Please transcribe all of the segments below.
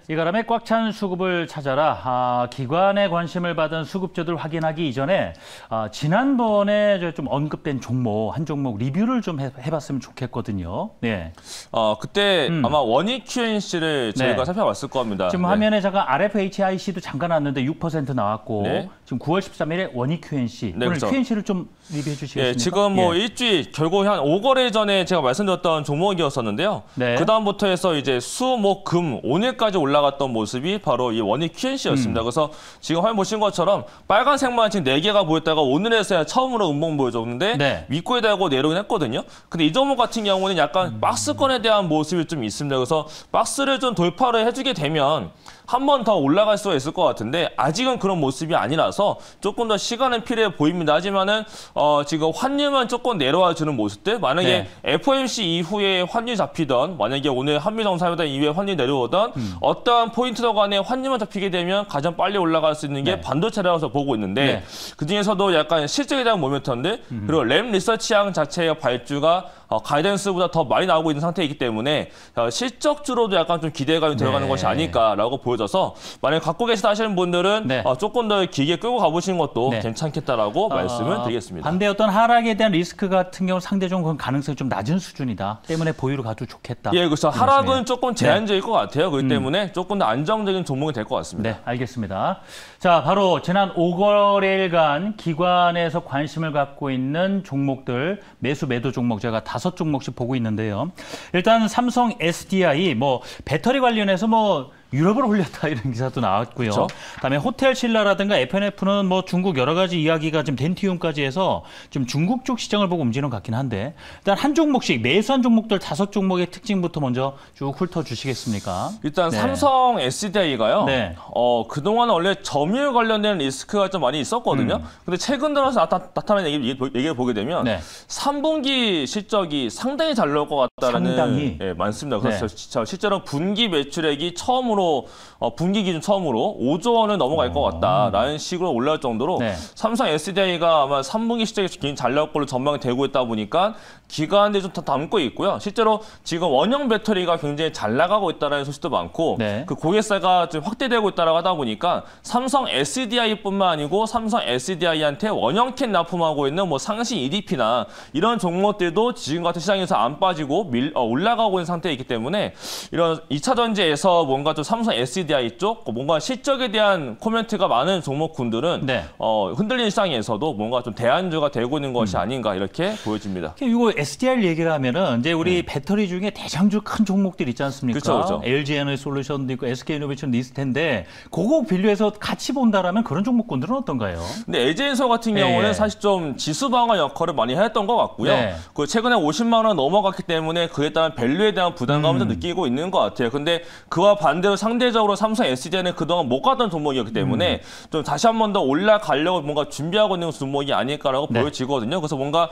이가람에 꽉 찬 수급을 찾아라. 기관의 관심을 받은 수급주들 확인하기 이전에 지난번에 좀 언급된 종목, 한 종목 리뷰를 좀 해봤으면 좋겠거든요. 네. 그때 아마 원익 QNC를 저희가 네. 살펴봤을 겁니다. 지금 화면에 잠깐 RFHIC도 잠깐 왔는데 6% 나왔고 네. 지금 9월 13일에 원익 QNC. 네, 오늘 그렇죠. QNC를 좀 리뷰해 주시겠습니까? 예, 지금 뭐 일주일 결국 한 5거래 전에 제가 말씀드렸던 종목이었었는데요. 네. 그 다음부터 해서 이제 수, 목, 금 오늘까지 올라갔던 모습이 바로 이 원익 QNC였습니다. 그래서 지금 화면 보신 것처럼 빨간색만 지금 4개가 보였다가 오늘에서야 처음으로 음봉 보여줬는데 네. 윗꼬에 달고 내려오긴 했거든요. 근데 이 종목 같은 경우는 약간 박스권에 대한 모습이 좀 있습니다. 그래서 박스를 좀 돌파를 해주게 되면 한 번 더 올라갈 수가 있을 것 같은데 아직은 그런 모습이 아니라서 조금 더 시간은 필요해 보입니다. 하지만은 지금 환율만 조금 내려와 주는 모습들, 만약에 네. FOMC 이후에 환율 잡히던, 만약에 오늘 한미정상회담 이후에 환율 내려오던 어떠한 포인트로 간에 환율만 잡히게 되면 가장 빨리 올라갈 수 있는 게 네. 반도체라서 보고 있는데 네. 그중에서도 약간 실적에 대한 모멘텀들 그리고 램 리서치향 자체의 발주가 가이던스보다 더 많이 나오고 있는 상태이기 때문에 실적주로도 약간 좀 기대감이 들어가는 네. 것이 아닐까라고 보여져서 만약에 갖고 계시다 하시는 분들은 네. 조금 더 길게 끌고 가보시는 것도 네. 괜찮겠다라고 말씀을 드리겠습니다. 반대 어떤 하락에 대한 리스크 같은 경우 상대적으로 그런 가능성이 좀 낮은 수준이다. 때문에 보유로 가도 좋겠다. 예, 그렇죠. 하락은 조금 제한적일 네. 것 같아요. 그렇기 때문에 조금 더 안정적인 종목이 될 것 같습니다. 네, 알겠습니다. 자, 바로 지난 5거래일간 기관에서 관심을 갖고 있는 종목들, 매수 매도 종목 제가 5종목씩 보고 있는데요. 일단 삼성 SDI 배터리 관련해서 유럽을 올렸다 이런 기사도 나왔고요. 그렇죠. 그다음에 호텔 신라라든가 FNF는 중국 여러 가지 이야기가 지금 덴티움까지 해서 좀 중국 쪽 시장을 보고 움직이는 것 같긴 한데 일단 한 종목씩 매수한 종목들 5종목의 특징부터 먼저 쭉 훑어주시겠습니까? 일단 네. 삼성 SDI가요. 네. 그동안 원래 점유율 관련된 리스크가 좀 많이 있었거든요. 근데 최근 들어서 나타난 얘기를 보게 되면 네. 3분기 실적이 상당히 잘 나올 것 같다라는 상당히? 예, 많습니다. 그래서 네. 실제로 분기 매출액이 처음으로 분기 기준 처음으로 5조 원을 넘어갈 것 같다라는 식으로 올라올 정도로 네. 삼성 SDI가 아마 3분기 실적이 굉장히 잘 나올 걸로 전망이 되고 있다 보니까 기간에 좀 더 담고 있고요. 실제로 지금 원형 배터리가 굉장히 잘 나가고 있다는 소식도 많고 네. 그 고객사가 좀 확대되고 있다고 하다 보니까 삼성 SDI뿐만 아니고 삼성 SDI한테 원형캔 납품하고 있는 상시 EDP나 이런 종목들도 지금 같은 시장에서 안 빠지고 올라가고 있는 상태이기 때문에 이런 2차 전지에서 뭔가 좀 삼성 SDI 쪽 뭔가 실적에 대한 코멘트가 많은 종목군들은 네. 흔들리는 시장에서도 뭔가 좀 대안주가 되고 있는 것이 아닌가 이렇게 보여집니다. 이거 SDR 얘기를 하면은 이제 우리 배터리 중에 대장주 큰 종목들 있지 않습니까? 그렇죠. LG 에너지 솔루션도 있고 SK이노베이션도 있을 텐데 그거 비교해서 같이 본다라면 그런 종목군들은 어떤가요? 근데 LG엔서 같은 네. 경우는 사실 좀 지수 방어 역할을 많이 했던 것 같고요. 네. 그 최근에 50만 원 넘어갔기 때문에 그에 따른 밸류에 대한 부담감을 좀 느끼고 있는 것 같아요. 근데 그와 반대로 상대적으로 삼성 SDI는 그동안 못 갔던 종목이었기 때문에 좀 다시 한 번 더 올라가려고 뭔가 준비하고 있는 종목이 아닐까라고 네. 보여지거든요. 그래서 뭔가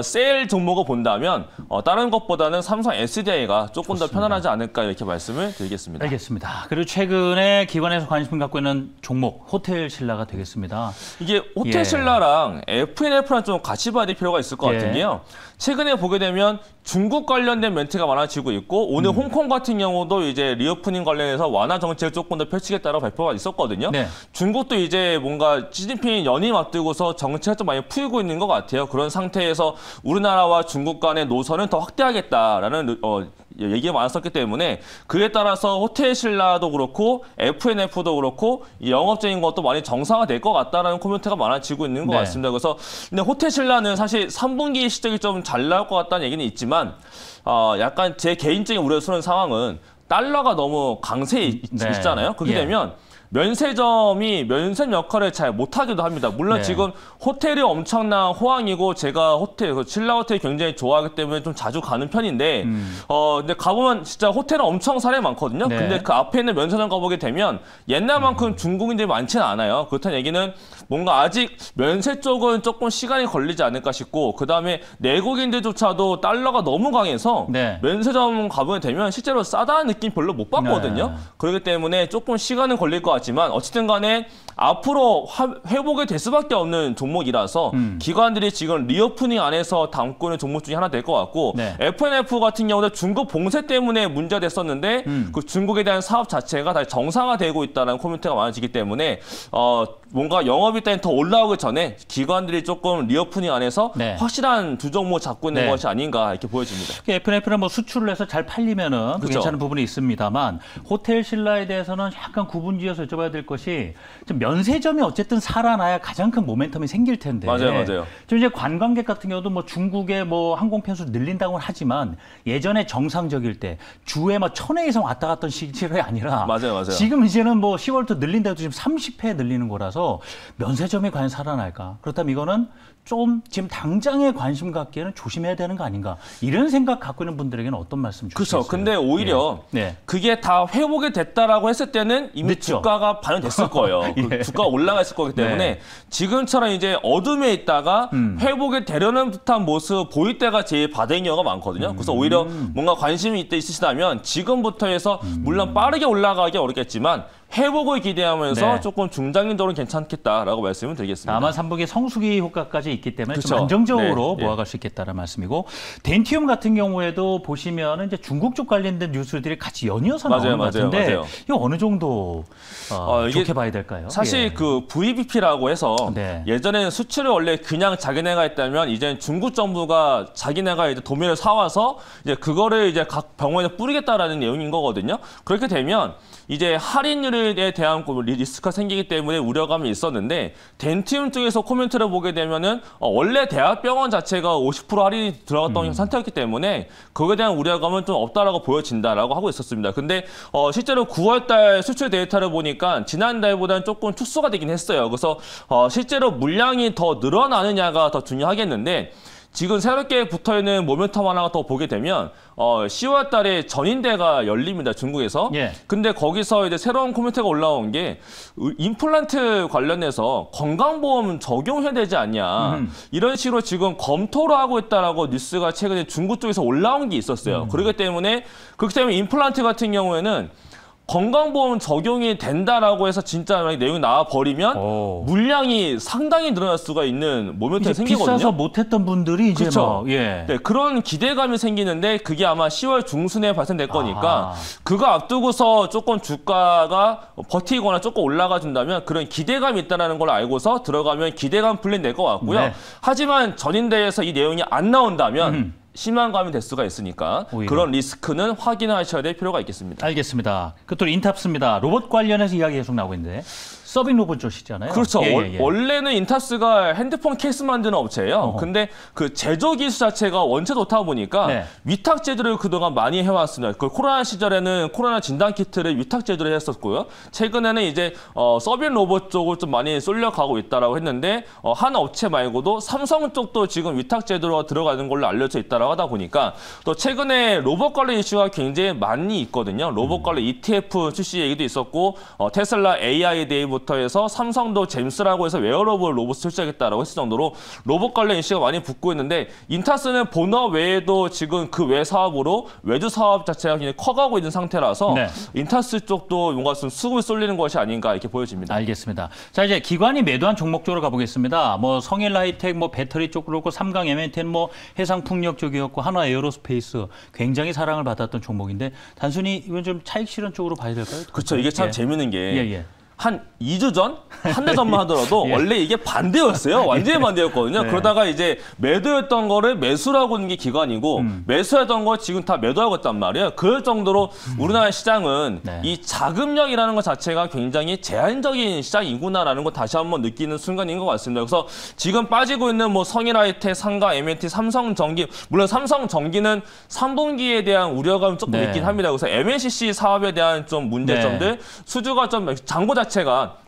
셀 종목을 본다면 다른 것보다는 삼성 SDI가 조금 더 편안하지 않을까 이렇게 말씀을 드리겠습니다. 알겠습니다. 그리고 최근에 기관에서 관심을 갖고 있는 종목 호텔 신라가 되겠습니다. 이게 호텔 예. 신라랑 FNF랑 좀 같이 봐야 될 필요가 있을 것 예. 같은 게요. 최근에 보게 되면 중국 관련된 멘트가 많아지고 있고 오늘 홍콩 같은 경우도 이제 리오프닝 관련해서 완화 정책을 조금 더 펼치겠다라고 발표가 있었거든요. 네. 중국도 이제 뭔가 시진핑 연임 앞두고서 정책을 좀 많이 풀고 있는 것 같아요. 그런 상태에서 우리나라와 중국 간의 노선을 더 확대하겠다라는 얘기가 많았었기 때문에 그에 따라서 호텔 신라도 그렇고 FNF도 그렇고 이 영업적인 것도 많이 정상화될 것 같다라는 코멘트가 많아지고 있는 것 네. 같습니다. 그래서 근데 호텔 신라는 사실 3분기 실적이 좀 잘 나올 것 같다는 얘기는 있지만 약간 제 개인적인 우려스러운 상황은 달러가 너무 강세에 네. 있잖아요. 그렇게 예. 되면 면세점이 면세 역할을 잘 못하기도 합니다. 물론 네. 지금 호텔이 엄청난 호황이고 제가 신라 호텔 굉장히 좋아하기 때문에 좀 자주 가는 편인데 근데 가보면 진짜 호텔은 엄청 사람이 많거든요. 네. 근데 그 앞에 있는 면세점 가보게 되면 옛날만큼 중국인들이 많지는 않아요. 그렇다는 얘기는 뭔가 아직 면세 쪽은 조금 시간이 걸리지 않을까 싶고 그다음에 내국인들조차도 달러가 너무 강해서 네. 면세점 가보게 되면 실제로 싸다는 느낌 별로 못 받거든요. 네. 그렇기 때문에 조금 시간은 걸릴 것 같지만 어쨌든 간에 앞으로 회복이 될 수밖에 없는 종목이라서 기관들이 지금 리오프닝 안에서 담고 있는 종목 중에 하나 될 것 같고 네. FNF 같은 경우는 중국 봉쇄 때문에 문제가 됐었는데 그 중국에 대한 사업 자체가 다시 정상화되고 있다는 코멘트가 많아지기 때문에 뭔가 영업이 일단 더 올라오기 전에 기관들이 조금 리오프닝 안에서 네. 확실한 두 종목 잡고 있는 네. 것이 아닌가 이렇게 보여집니다. FNF는 뭐 수출을 해서 잘 팔리면은 그렇죠. 괜찮은 부분이 있습니다만 호텔 신라에 대해서는 약간 구분지어서 여쭤봐야 될 것이 좀 면세점이 어쨌든 살아나야 가장 큰 모멘텀이 생길 텐데. 맞아요. 좀 이제 관광객 같은 경우도 뭐 중국의 뭐 항공 편수 늘린다고는 하지만 예전에 정상적일 때 주에 뭐 1000회 이상 왔다 갔던 시절이 아니라 맞아요. 지금 이제는 뭐 10월부터 늘린다고 지금 30회 늘리는 거라서 면세점이 과연 살아날까? 그렇다면 이거는 좀 지금 당장에 관심 갖기에는 조심해야 되는 거 아닌가? 이런 생각 갖고 있는 분들에게는 어떤 말씀 주시겠어요? 그렇죠. 근데 오히려 그게 다 회복이 됐다라고 했을 때는 이미 늦죠. 주가가 반영됐을 거예요. 예. 주가가 올라가 있을 거기 때문에 지금처럼 이제 어둠에 있다가 회복이 되려는 듯한 모습 보일 때가 제일 바닥인 경우가 많거든요. 그래서 오히려 뭔가 관심이 있으시다면 지금부터 해서 물론 빠르게 올라가기 어렵겠지만 회복을 기대하면서 조금 중장기적으로 괜찮겠다라고 말씀을 드리겠습니다. 다만 3분기 성수기 효과까지 있기 때문에 그렇죠. 좀 안정적으로 모아갈 수 있겠다는 말씀이고 덴티움 같은 경우에도 보시면 이제 중국 쪽 관련된 뉴스들이 같이 연이어서 나오는 것 같은데 이거 어느 정도 좋게 봐야 될까요? 사실 그 VBP라고 해서 예전에는 수출을 원래 그냥 자기네가 했다면 이제는 중국 정부가 자기네가 이제 도면을 사와서 이제 그거를 이제 각 병원에 뿌리겠다라는 내용인 거거든요. 그렇게 되면 이제 할인율에 대한 리스크가 생기기 때문에 우려감이 있었는데 덴티움 쪽에서 코멘트를 보게 되면은 원래 대학병원 자체가 50% 할인이 들어갔던 상태였기 때문에 그거에 대한 우려감은 좀 없다라고 보여진다라고 하고 있었습니다. 근데 실제로 9월달 수출 데이터를 보니까 지난달보다는 조금 축소가 되긴 했어요. 그래서 실제로 물량이 더 늘어나느냐가 더 중요하겠는데 지금 새롭게 붙어있는 모멘텀 하나 더 보게 되면 10월 달에 전인대가 열립니다. 중국에서. 근데 거기서 이제 새로운 코멘트가 올라온 게 임플란트 관련해서 건강보험 적용해야 되지 않냐. 이런 식으로 지금 검토를 하고 있다라고 뉴스가 최근에 중국 쪽에서 올라온 게 있었어요. 그렇기 때문에 그렇기 때문에 임플란트 같은 경우에는 건강보험 적용이 된다라고 해서 진짜 내용이 나와버리면 물량이 상당히 늘어날 수가 있는 모멘텀이 생기거든요. 비싸서 못했던 분들이 이제 그렇죠. 그런 기대감이 생기는데 그게 아마 10월 중순에 발생될 거니까 그거 앞두고서 조금 주가가 버티거나 조금 올라가 준다면 그런 기대감이 있다는 걸 알고서 들어가면 기대감 플랜 낼 것 같고요. 하지만 전인대에서 이 내용이 안 나온다면 실망감이 될 수가 있으니까 그런 리스크는 확인하셔야 될 필요가 있겠습니다. 알겠습니다. 끝으로 인탑스입니다. 로봇 관련해서 이야기 계속 나오고 있는데 서빙 로봇 쪽이잖아요. 그렇죠. 원래는 인탑스가 핸드폰 케이스 만드는 업체예요. 근데 그 제조 기술 자체가 원체 좋다 보니까 위탁 제조를 그동안 많이 해왔습니다. 그 코로나 시절에는 코로나 진단 키트를 위탁 제조를 했었고요. 최근에는 이제 서빙 로봇 쪽을 좀 많이 쏠려가고 있다라고 했는데 한 업체 말고도 삼성 쪽도 지금 위탁 제조로 들어가는 걸로 알려져 있다라고 하다 보니까 또 최근에 로봇 관련 이슈가 굉장히 많이 있거든요. 로봇 관련 ETF 출시 얘기도 있었고 테슬라 AI 데이부터 해서 삼성도 잼스라고 해서 웨어러블 로봇을 출시하겠다라고 했을 정도로 로봇 관련 이슈가 많이 붙고 있는데 인타스는 본업 외에도 지금 그 외 사업으로 외주 사업 자체가 굉장히 커가고 있는 상태라서 인타스 쪽도 뭔가 좀 수급이 쏠리는 것이 아닌가 이렇게 보여집니다. 알겠습니다. 자, 이제 기관이 매도한 종목 쪽으로 가보겠습니다. 뭐 성일 하이텍, 뭐 배터리 쪽 그렇고 삼강 M&T는 뭐 해상풍력 쪽이었고 한화 에어로스페이스 굉장히 사랑을 받았던 종목인데 단순히 이건 좀 차익 실현 쪽으로 봐야 될까요? 그렇죠. 이게 참 재밌는 게 한 2주 전? 한 달 전만 하더라도 원래 이게 반대였어요. 완전히 반대였거든요. 그러다가 이제 매도했던 거를 매수하고 있는 게 기관이고 매수했던 거 지금 다 매도하고 있단 말이에요. 그럴 정도로 우리나라 시장은 이 자금력이라는 것 자체가 굉장히 제한적인 시장이구나라는 걸 다시 한번 느끼는 순간인 것 같습니다. 그래서 지금 빠지고 있는 뭐 성일하이텍, 상가, M&T, 삼성전기, 물론 삼성전기는 3분기에 대한 우려감이 조금 있긴 합니다. 그래서 MLCC 사업에 대한 좀 문제점들, 수주가 좀 잔고 자체가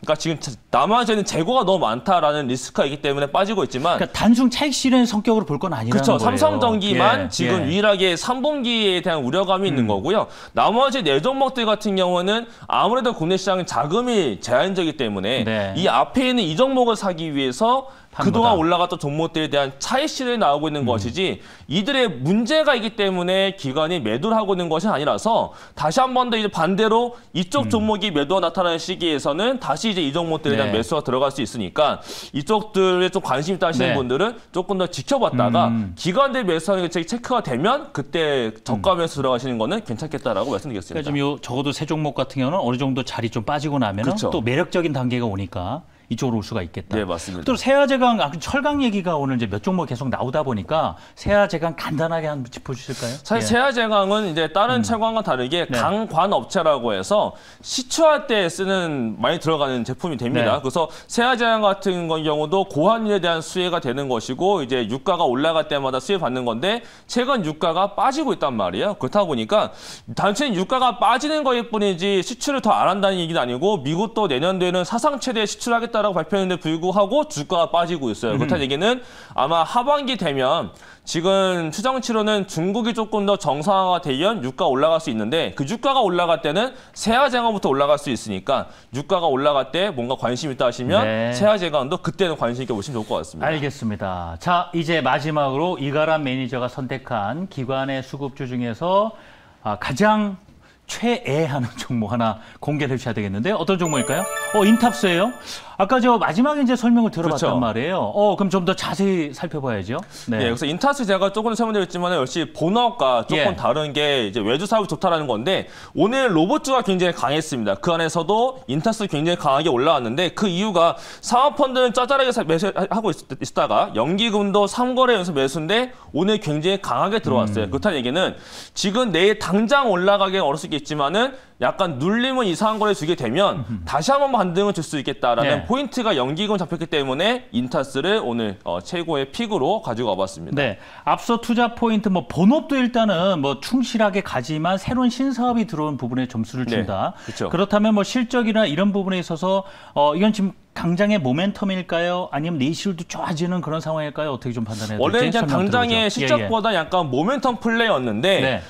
그러니까 지금 남아져 있는 재고가 너무 많다라는 리스크가 있기 때문에 빠지고 있지만 그러니까 단순 차익 실현 성격으로 볼 건 아니라는 거예요. 삼성전기만 지금 유일하게 3분기에 대한 우려감이 있는 거고요. 나머지 네 종목들 같은 경우는 아무래도 국내 시장은 자금이 제한적이기 때문에 이 앞에 있는 이 종목을 사기 위해서 그동안 올라갔던 종목들에 대한 차익 실현이 나오고 있는 것이지 이들의 문제가 있기 때문에 기관이 매도를 하고 있는 것이 아니라서 다시 한 번 더 이제 반대로 이쪽 종목이 매도가 나타나는 시기에서는 다시 이제 이 종목들에 대한 네. 매수가 들어갈 수 있으니까 이쪽들에 좀 관심 있다 하시는 네. 분들은 조금 더 지켜봤다가 기관들 매수하는 게 체크가 되면 그때 저가 매수 들어가시는 거는 괜찮겠다라고 말씀드리겠습니다. 그러니까 좀 적어도 새 종목 같은 경우는 어느 정도 자리 좀 빠지고 나면 그렇죠. 또 매력적인 단계가 오니까 이쪽으로 올 수가 있겠다. 네, 맞습니다. 또 세아제강, 철강 얘기가 오늘 이제 몇 종목 계속 나오다 보니까 세아제강 간단하게 한번 짚어주실까요? 사실 세아제강은 이제 다른 채광과 다르게 네. 강관 업체라고 해서 시추할 때 쓰는 많이 들어가는 제품이 됩니다. 네. 그래서 세아제강 같은 경우도 고환율에 대한 수혜가 되는 것이고 이제 유가가 올라갈 때마다 수혜 받는 건데 최근 유가가 빠지고 있단 말이에요. 그렇다 보니까 단순히 유가가 빠지는 거일 뿐이지 시추를 더 안 한다는 얘기는 아니고 미국도 내년도에는 사상 최대 시추를 하겠다라고 발표했는데 불구하고 주가가 빠지고 있어요. 그렇다는 얘기는 아마 하반기 되면 지금 추정치로는 중국이 조금 더 정상화가 되면 유가 올라갈 수 있는데 그 유가가 올라갈 때는 세아제강부터 올라갈 수 있으니까 유가가 올라갈 때 뭔가 관심 있다 하시면 네. 세아제강도 그때는 관심 있게 보시면 좋을 것 같습니다. 알겠습니다. 자, 이제 마지막으로 이가람 매니저가 선택한 기관의 수급주 중에서 가장 최애하는 종목 하나 공개를 해주셔야 되겠는데 어떤 종목일까요? 인탑스예요. 아까 저 마지막에 이제 설명을 들어봤단 그렇죠. 말이에요. 그럼 좀 더 자세히 살펴봐야죠. 네. 네, 그래서 인타스 제가 조금 설명드렸지만 역시 본업과 조금 예. 다른 게 이제 외주 사업이 좋다라는 건데 오늘 로봇주가 굉장히 강했습니다. 그 안에서도 인타스 굉장히 강하게 올라왔는데 그 이유가 사모펀드는 짜잘하게 매수하고 있다가 연기금도 3거래 연속 매수인데 오늘 굉장히 강하게 들어왔어요. 그렇다는 얘기는 지금 내일 당장 올라가기는 어려울 수 있겠지만은 약간 눌림은 이상한 거를 주게 되면 다시 한번 반등을 줄 수 있겠다라는 네. 포인트가 연기금 잡혔기 때문에 인타스를 오늘 최고의 픽으로 가지고 와봤습니다. 네, 앞서 투자 포인트 본업도 일단은 충실하게 가지만 새로운 신사업이 들어온 부분에 점수를 준다. 네, 그렇죠. 그렇다면 실적이나 이런 부분에 있어서 이건 지금 당장의 모멘텀일까요? 아니면 내실도 좋아지는 그런 상황일까요? 어떻게 좀 판단해야 될지 원래는 그냥 설명 당장의 들어보죠. 실적보다 약간 모멘텀 플레이였는데 네.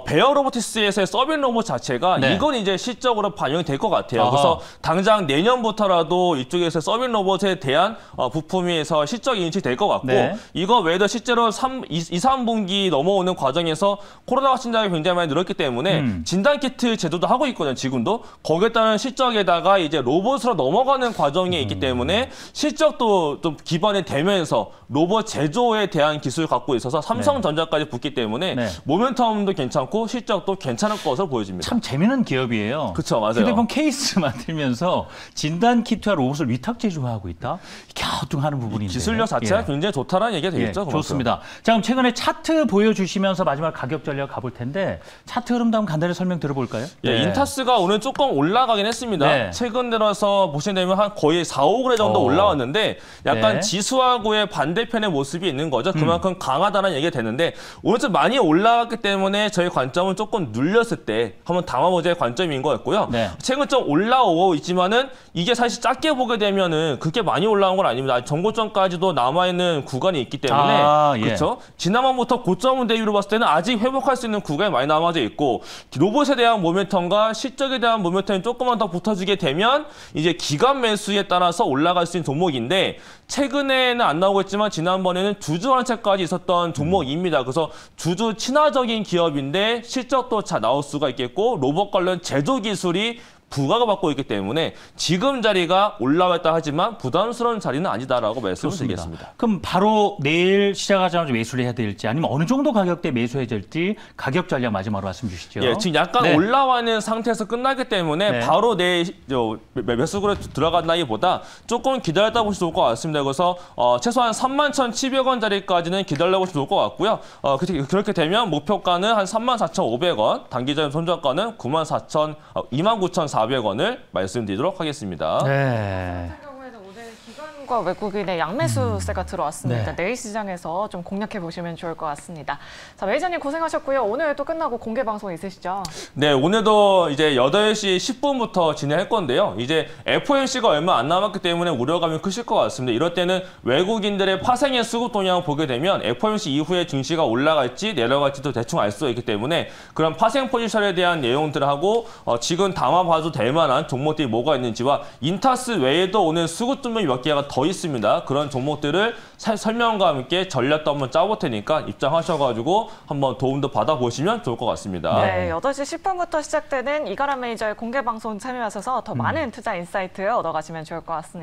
베어 로보티스에서의 서빈 로봇 자체가 네. 이건 이제 실적으로 반영이 될 것 같아요. 아하. 그래서 당장 내년부터라도 이쪽에서 서빈 로봇에 대한 부품에서 실적 인식이 될 것 같고 네. 이거 외에도 실제로 2, 3분기 넘어오는 과정에서 코로나 확진자가 굉장히 많이 늘었기 때문에 진단키트 제도도 하고 있거든요. 지금도. 거기에 따른 실적에다가 이제 로봇으로 넘어가는 과정이 있기 때문에 실적도 좀 기반이 되면서 로봇 제조에 대한 기술을 갖고 있어서 삼성전자까지 붙기 때문에 네. 모멘텀도 괜찮고 실적도 괜찮을 것으로 보여집니다. 참 재미있는 기업이에요. 그쵸, 맞아요. 휴대폰 케이스 만들면서 진단 키트와 로봇을 위탁 제조하고 있다. 갸우뚱하는 부분인데. 기술력 자체가 예. 굉장히 좋다라는 얘기가 되겠죠. 그만큼. 좋습니다. 자, 그럼 최근에 차트 보여주시면서 마지막 가격 전략 가볼 텐데 차트 흐름도 한번 간단히 설명 들어볼까요? 예, 네. 인타스가 오늘 조금 올라가긴 했습니다. 네. 최근 들어서 보시면 되면 한 거의 4, 5그래 정도 올라왔는데 약간 네. 지수하고의 반대편의 모습이 있는 거죠. 그만큼 강하다는 얘기가 되는데 오늘 좀 많이 올라갔기 때문에 저희 관점은 조금 눌렸을 때 한번 담아보자의 관점인 거였고요. 네. 최근 좀 올라오고 있지만은 이게 사실 작게 보게 되면은 그렇게 많이 올라온 건 아닙니다. 아직 정고점까지도 남아있는 구간이 있기 때문에 예. 그렇죠. 지난번부터 고점 대비로 봤을 때는 아직 회복할 수 있는 구간이 많이 남아져 있고 로봇에 대한 모멘텀과 실적에 대한 모멘텀이 조금만 더 붙어주게 되면 이제 기간 매수에 따라서 올라갈 수 있는 종목인데 최근에는 안 나오고 있지만 지난번에는 주주 환차까지 있었던 종목입니다. 그래서 주주 친화적인 기업인데 실적도 잘 나올 수가 있겠고 로봇 관련 제조 기술이 부각을 받고 있기 때문에 지금 자리가 올라왔다 하지만 부담스러운 자리는 아니다라고 말씀을 드리겠습니다. 그럼 바로 내일 시작하자마자 매수를 해야 될지 아니면 어느 정도 가격대 매수해야 될지 가격 전략 마지막으로 말씀 주시죠. 예, 지금 약간 네. 올라와 있는 상태에서 끝나기 때문에 네. 바로 내일 매수구로 들어간다기보다 조금 기다렸다 보시면 좋을 것 같습니다. 그래서 최소한 31,700원짜리까지는 기다려보시면 좋을 것 같고요. 그렇게 되면 목표가는 한 34,500원, 단기적인 손절가는 29,400원을 말씀드리도록 하겠습니다. 네. 같은 경우에는 오늘 기관과 외국인의 양매수세가 들어왔습니다. 네. 내일 시장에서 좀 공략해 보시면 좋을 것 같습니다. 자, 매니저님 고생하셨고요. 오늘 또 끝나고 공개 방송 있으시죠? 네, 오늘도 이제 8시 10분부터 진행할 건데요. 이제 FOMC가 얼마 안 남았기 때문에 우려감이 크실 것 같습니다. 이럴 때는 외국인들의 파생의 수급 동향을 보게 되면 FOMC 이후에 증시가 올라갈지 내려갈지도 대충 알 수 있기 때문에 그런 파생 포지션에 대한 내용들하고 지금 담아봐도 될 만한 종목들이 뭐가 있는지와 인타스 외에도 오늘 수급 종목이 몇 개가 더 있습니다. 그런 종목들을 설명과 함께 전략도 한번 짜볼 테니까 입장하셔가지고 한번 도움도 받아보시면 좋을 것 같습니다. 네, 8시 10분부터 시작되는 이가람 매니저의 공개 방송 참여하셔서 더 많은 투자 인사이트 얻어가시면 좋을 것 같습니다.